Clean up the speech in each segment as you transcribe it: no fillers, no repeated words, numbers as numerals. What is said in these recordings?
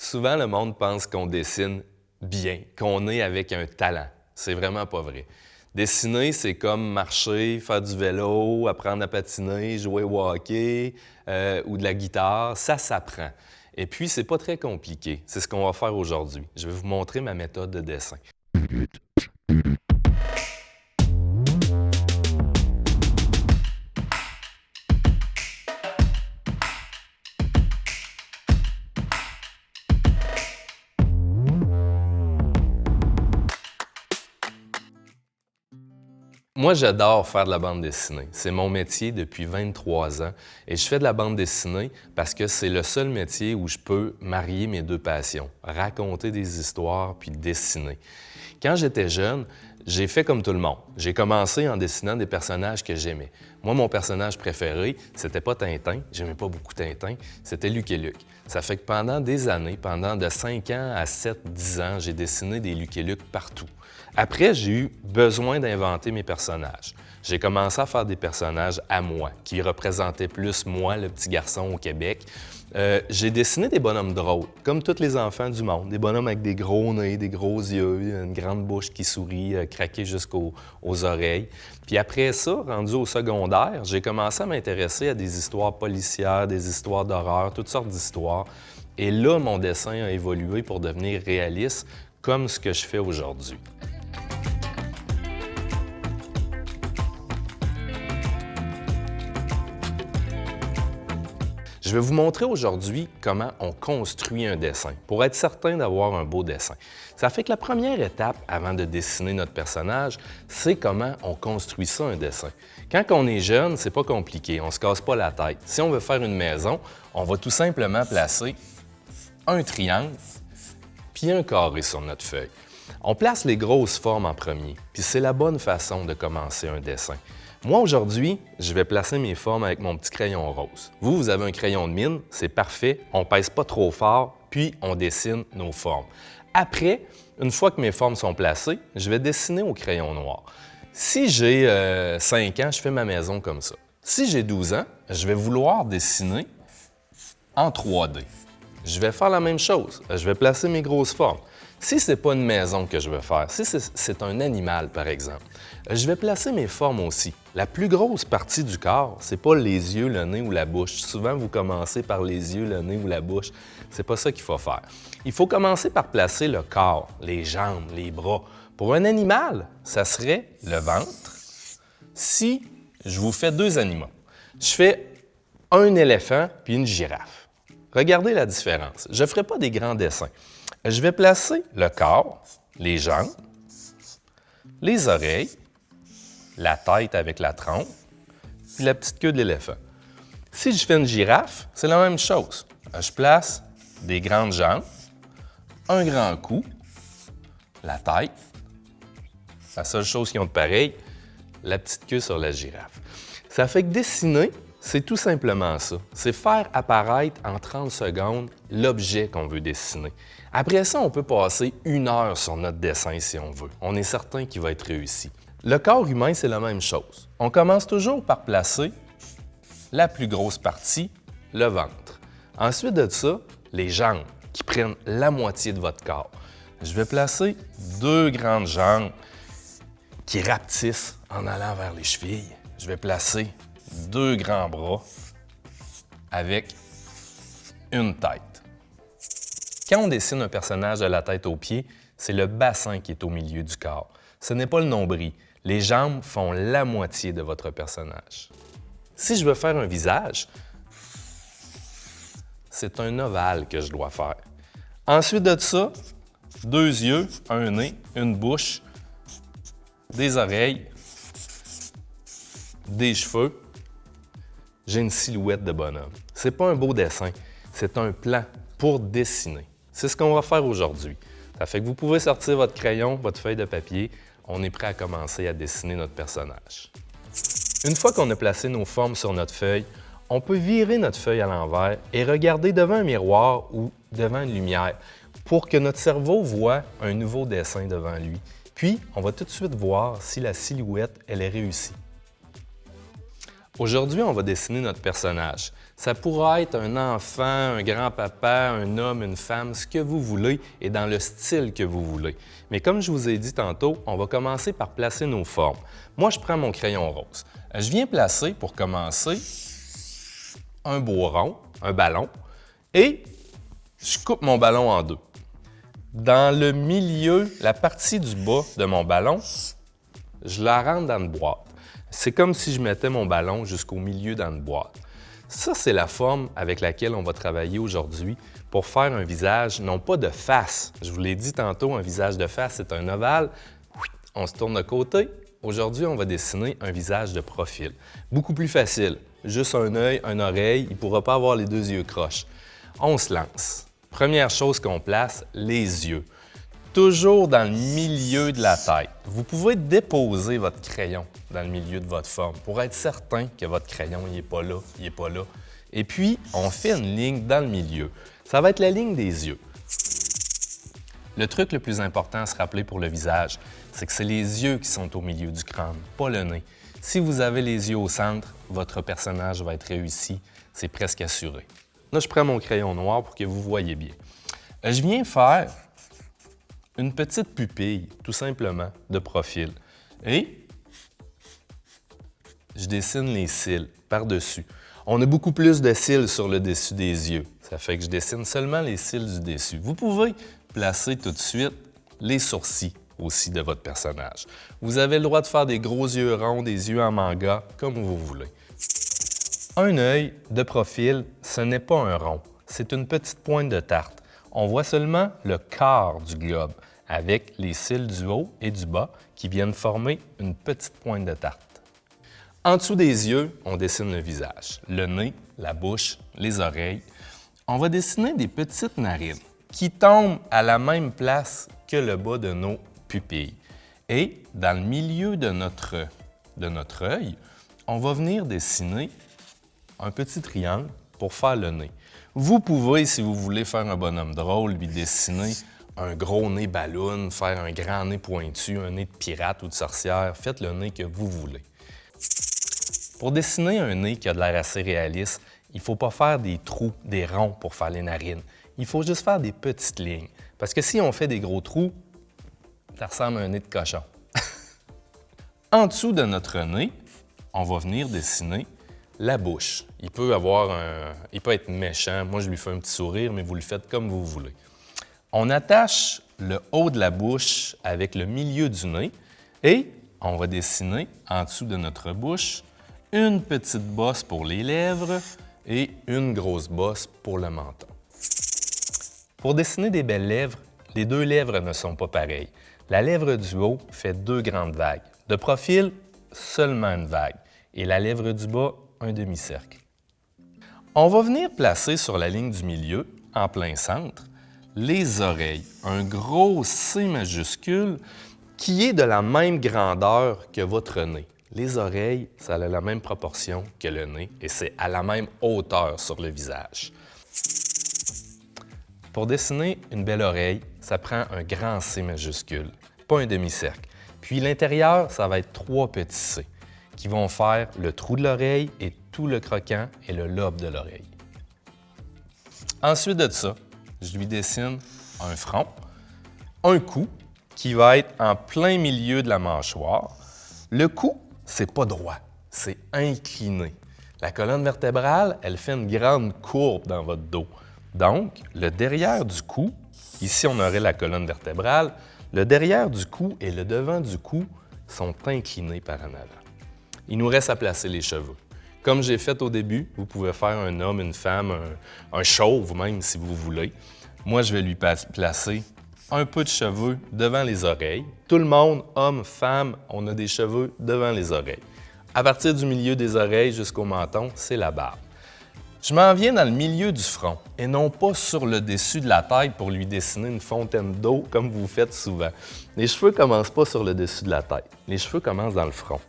Souvent, le monde pense qu'on dessine bien, qu'on est avec un talent. C'est vraiment pas vrai. Dessiner, c'est comme marcher, faire du vélo, apprendre à patiner, jouer au hockey ou de la guitare. Ça s'apprend. Et puis, c'est pas très compliqué. C'est ce qu'on va faire aujourd'hui. Je vais vous montrer ma méthode de dessin. Moi, j'adore faire de la bande dessinée. C'est mon métier depuis 23 ans et je fais de la bande dessinée parce que c'est le seul métier où je peux marier mes deux passions, raconter des histoires puis dessiner. Quand j'étais jeune, j'ai fait comme tout le monde. J'ai commencé en dessinant des personnages que j'aimais. Moi, mon personnage préféré, c'était pas Tintin, j'aimais pas beaucoup Tintin, c'était Lucky Luke. Ça fait que pendant des années, pendant de 5 ans à 7-10 ans, j'ai dessiné des Lucky Luke partout. Après, j'ai eu besoin d'inventer mes personnages. J'ai commencé à faire des personnages à moi, qui représentaient plus moi, le petit garçon au Québec. J'ai dessiné des bonhommes drôles, comme tous les enfants du monde. Des bonhommes avec des gros nez, des gros yeux, une grande bouche qui sourit, craquée jusqu'aux oreilles. Puis après ça, rendu au secondaire, j'ai commencé à m'intéresser à des histoires policières, des histoires d'horreur, toutes sortes d'histoires. Et là, mon dessin a évolué pour devenir réaliste, comme ce que je fais aujourd'hui. Je vais vous montrer aujourd'hui comment on construit un dessin pour être certain d'avoir un beau dessin. Ça fait que la première étape avant de dessiner notre personnage, c'est comment on construit ça, un dessin. Quand on est jeune, c'est pas compliqué, on se casse pas la tête. Si on veut faire une maison, on va tout simplement placer un triangle puis un carré sur notre feuille. On place les grosses formes en premier, puis c'est la bonne façon de commencer un dessin. Moi, aujourd'hui, je vais placer mes formes avec mon petit crayon rose. Vous avez un crayon de mine, c'est parfait, on pèse pas trop fort, puis on dessine nos formes. Après, une fois que mes formes sont placées, je vais dessiner au crayon noir. Si j'ai 5 ans, je fais ma maison comme ça. Si j'ai 12 ans, je vais vouloir dessiner en 3D. Je vais faire la même chose, je vais placer mes grosses formes. Si ce n'est pas une maison que je veux faire, si c'est un animal, par exemple, je vais placer mes formes aussi. La plus grosse partie du corps, c'est pas les yeux, le nez ou la bouche. Souvent, vous commencez par les yeux, le nez ou la bouche. C'est pas ça qu'il faut faire. Il faut commencer par placer le corps, les jambes, les bras. Pour un animal, ça serait le ventre. Si je vous fais 2 animaux, je fais un éléphant puis une girafe. Regardez la différence. Je ne ferai pas des grands dessins. Je vais placer le corps, les jambes, les oreilles, la tête avec la trompe, puis la petite queue de l'éléphant. Si je fais une girafe, c'est la même chose. Je place des grandes jambes, un grand cou, la tête. La seule chose qui ont de pareil, la petite queue sur la girafe. Ça fait que dessiner, c'est tout simplement ça. C'est faire apparaître en 30 secondes l'objet qu'on veut dessiner. Après ça, on peut passer 1 heure sur notre dessin si on veut. On est certain qu'il va être réussi. Le corps humain, c'est la même chose. On commence toujours par placer la plus grosse partie, le ventre. Ensuite de ça, les jambes qui prennent la moitié de votre corps. Je vais placer 2 grandes jambes qui rapetissent en allant vers les chevilles. Je vais placer 2 grands bras avec une tête. Quand on dessine un personnage de la tête aux pieds, c'est le bassin qui est au milieu du corps. Ce n'est pas le nombril. Les jambes font la moitié de votre personnage. Si je veux faire un visage, c'est un ovale que je dois faire. Ensuite de ça, 2 yeux, un nez, une bouche, des oreilles, des cheveux. J'ai une silhouette de bonhomme. C'est pas un beau dessin, c'est un plan pour dessiner. C'est ce qu'on va faire aujourd'hui. Ça fait que vous pouvez sortir votre crayon, votre feuille de papier. On est prêt à commencer à dessiner notre personnage. Une fois qu'on a placé nos formes sur notre feuille, on peut virer notre feuille à l'envers et regarder devant un miroir ou devant une lumière pour que notre cerveau voit un nouveau dessin devant lui. Puis, on va tout de suite voir si la silhouette, elle est réussie. Aujourd'hui, on va dessiner notre personnage. Ça pourra être un enfant, un grand-papa, un homme, une femme, ce que vous voulez et dans le style que vous voulez. Mais comme je vous ai dit tantôt, on va commencer par placer nos formes. Moi, je prends mon crayon rose. Je viens placer, pour commencer, un beau rond, un ballon, et je coupe mon ballon en deux. Dans le milieu, la partie du bas de mon ballon, je la rentre dans une boîte. C'est comme si je mettais mon ballon jusqu'au milieu dans une boîte. Ça, c'est la forme avec laquelle on va travailler aujourd'hui pour faire un visage, non pas de face. Je vous l'ai dit tantôt, un visage de face, c'est un ovale. On se tourne de côté. Aujourd'hui, on va dessiner un visage de profil. Beaucoup plus facile. Juste un œil, une oreille. Il ne pourra pas avoir les deux yeux croches. On se lance. Première chose qu'on place, les yeux. Toujours dans le milieu de la tête. Vous pouvez déposer votre crayon dans le milieu de votre forme pour être certain que votre crayon n'est pas là, il n'est pas là. Et puis, on fait une ligne dans le milieu. Ça va être la ligne des yeux. Le truc le plus important à se rappeler pour le visage, c'est que c'est les yeux qui sont au milieu du crâne, pas le nez. Si vous avez les yeux au centre, votre personnage va être réussi, c'est presque assuré. Là, je prends mon crayon noir pour que vous voyez bien. Je viens faire une petite pupille, tout simplement, de profil. Et je dessine les cils par-dessus. On a beaucoup plus de cils sur le dessus des yeux. Ça fait que je dessine seulement les cils du dessus. Vous pouvez placer tout de suite les sourcils aussi de votre personnage. Vous avez le droit de faire des gros yeux ronds, des yeux en manga, comme vous voulez. Un œil de profil, ce n'est pas un rond, c'est une petite pointe de tarte. On voit seulement le quart du globe, avec les cils du haut et du bas qui viennent former une petite pointe de tarte. En dessous des yeux, on dessine le visage, le nez, la bouche, les oreilles. On va dessiner des petites narines qui tombent à la même place que le bas de nos pupilles. Et dans le milieu de notre œil, on va venir dessiner un petit triangle pour faire le nez. Vous pouvez, si vous voulez faire un bonhomme drôle, lui dessiner un gros nez ballon, faire un grand nez pointu, un nez de pirate ou de sorcière, faites le nez que vous voulez. Pour dessiner un nez qui a de l'air assez réaliste, il ne faut pas faire des trous, des ronds pour faire les narines. Il faut juste faire des petites lignes. Parce que si on fait des gros trous, ça ressemble à un nez de cochon. En dessous de notre nez, on va venir dessiner la bouche. Il peut être méchant. Moi, je lui fais un petit sourire, mais vous le faites comme vous voulez. On attache le haut de la bouche avec le milieu du nez et on va dessiner en dessous de notre bouche une petite bosse pour les lèvres et une grosse bosse pour le menton. Pour dessiner des belles lèvres, les deux lèvres ne sont pas pareilles. La lèvre du haut fait deux grandes vagues. De profil, seulement une vague. Et la lèvre du bas, un demi-cercle. On va venir placer sur la ligne du milieu, en plein centre, les oreilles. Un gros C majuscule qui est de la même grandeur que votre nez. Les oreilles, ça a la même proportion que le nez et c'est à la même hauteur sur le visage. Pour dessiner une belle oreille, ça prend un grand C majuscule, pas un demi-cercle. Puis l'intérieur, ça va être trois petits C qui vont faire le trou de l'oreille et tout le croquant et le lobe de l'oreille. Ensuite de ça, je lui dessine un front, un cou qui va être en plein milieu de la mâchoire. Le cou, c'est pas droit, c'est incliné. La colonne vertébrale, elle fait une grande courbe dans votre dos. Donc, le derrière du cou, ici on aurait la colonne vertébrale, le derrière du cou et le devant du cou sont inclinés par en avant. Il nous reste à placer les cheveux. Comme j'ai fait au début, vous pouvez faire un homme, une femme, un chauve même si vous voulez. Moi, je vais lui placer un peu de cheveux devant les oreilles. Tout le monde, homme, femme, on a des cheveux devant les oreilles. À partir du milieu des oreilles jusqu'au menton, c'est la barbe. Je m'en viens dans le milieu du front et non pas sur le dessus de la tête pour lui dessiner une fontaine d'eau comme vous faites souvent. Les cheveux ne commencent pas sur le dessus de la tête. Les cheveux commencent dans le front.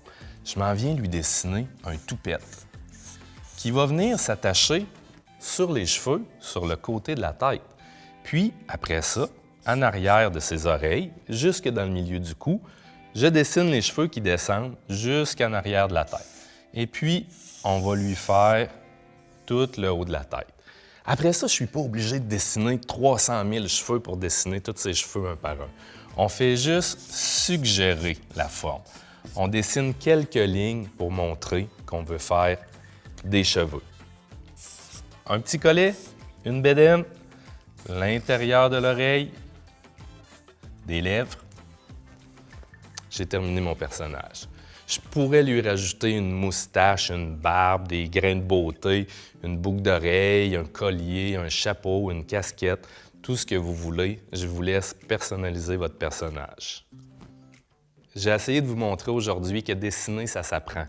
Je m'en viens lui dessiner un toupette qui va venir s'attacher sur les cheveux, sur le côté de la tête. Puis, après ça, en arrière de ses oreilles, jusque dans le milieu du cou, je dessine les cheveux qui descendent jusqu'en arrière de la tête. Et puis, on va lui faire tout le haut de la tête. Après ça, je ne suis pas obligé de dessiner 300 000 cheveux pour dessiner tous ses cheveux un par un. On fait juste suggérer la forme. On dessine quelques lignes pour montrer qu'on veut faire des cheveux. Un petit collet, une bédaine, l'intérieur de l'oreille, des lèvres. J'ai terminé mon personnage. Je pourrais lui rajouter une moustache, une barbe, des grains de beauté, une boucle d'oreille, un collier, un chapeau, une casquette, tout ce que vous voulez. Je vous laisse personnaliser votre personnage. J'ai essayé de vous montrer aujourd'hui que dessiner, ça s'apprend.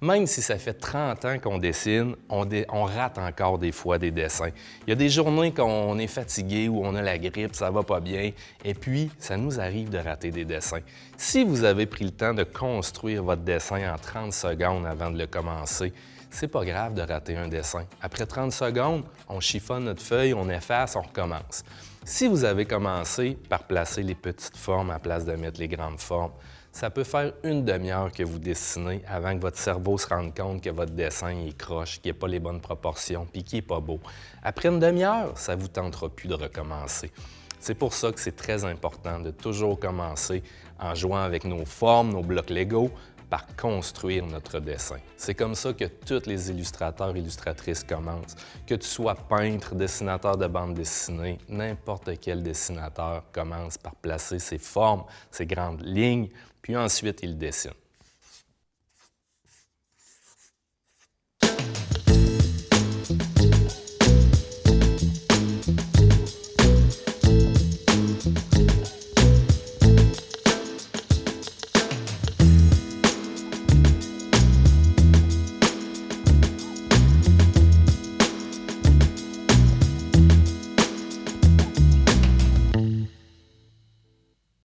Même si ça fait 30 ans qu'on dessine, on rate encore des fois des dessins. Il y a des journées qu'on est fatigué ou on a la grippe, ça va pas bien, et puis ça nous arrive de rater des dessins. Si vous avez pris le temps de construire votre dessin en 30 secondes avant de le commencer, c'est pas grave de rater un dessin. Après 30 secondes, on chiffonne notre feuille, on efface, on recommence. Si vous avez commencé par placer les petites formes à la place de mettre les grandes formes, ça peut faire une demi-heure que vous dessinez avant que votre cerveau se rende compte que votre dessin est croche, qu'il n'a pas les bonnes proportions, puis qu'il n'est pas beau. Après une demi-heure, ça ne vous tentera plus de recommencer. C'est pour ça que c'est très important de toujours commencer en jouant avec nos formes, nos blocs Lego, par construire notre dessin. C'est comme ça que tous les illustrateurs et illustratrices commencent. Que tu sois peintre, dessinateur de bande dessinée, n'importe quel dessinateur commence par placer ses formes, ses grandes lignes, puis ensuite il dessine.